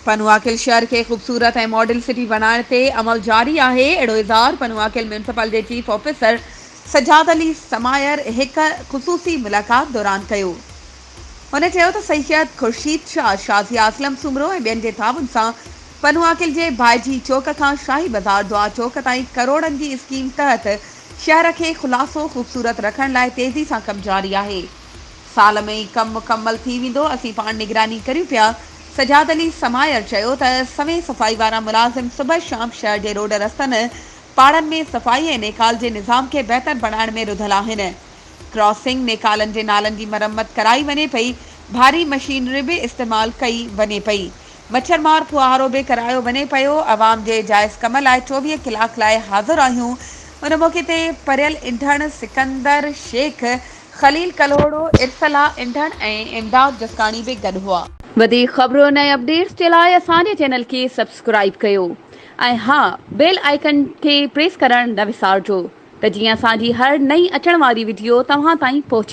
पनुआकिल शहर के खूबसूरत ऐं मॉडल सिटी बनाइण ते अमल जारी आहे। अहिड़ो इज़हार पनुआकिल म्यूनिसिपल जे चीफ ऑफिसर सजाद अली समायर हिक ख़ुसूसी मुलाक़ात दौरान कयो। हुन चयो त सैयद खुर्शीद शाह, शाज़िया असलम सुमरो ऐं ॿियनि जे ताउन सां पनुआकिल जे भाइजी चौक खां शाही बाज़ार दुआ चौक ताईं करोड़नि जी स्कीम तहत शहर खे खुलासो ख़ूबसूरत रखण लाइ तेज़ी सां कमु जारी आहे। साल में ई कमु मुकमल थी वेंदो, असीं पाण निगरानी करियूं पिया। सजाद अली समायर चयो त सवें सफ़ाई वारा मुलाज़िम सुबुह शाम शहर जे रोड रस्तनि पाड़नि में सफ़ाई ऐं नेकाल जे निज़ाम खे बहितर बणाइण में रुधल आहिनि। क्रॉसिंग नेकालनि जे नालनि जी मरम्मत कराई वञे पई, भारी मशीनरी बि इस्तेमालु कई वञे पई, मच्छरमार फुहारो बि करायो वञे पियो। अवाम जे जाइज़ कम लाइ 24 कलाक लाइ हाज़िर आहियूं। उन मौक़े ते परियल इंधण सिकंदर शेख, खलील कलोड़ो, इरसला इंधण ऐं इमदाद जसकानी बि गॾु हुआ। वधीक ख़बरुनि ऐं अपडेट्स जे लाइ असांजे चैनल खे सब्सक्राइब कयो ऐं हा, बेल आइकन खे प्रेस करणु न विसारिजो त जीअं असांजी हर नई अचण वारी वीडियो तव्हां ताईं पहुचे।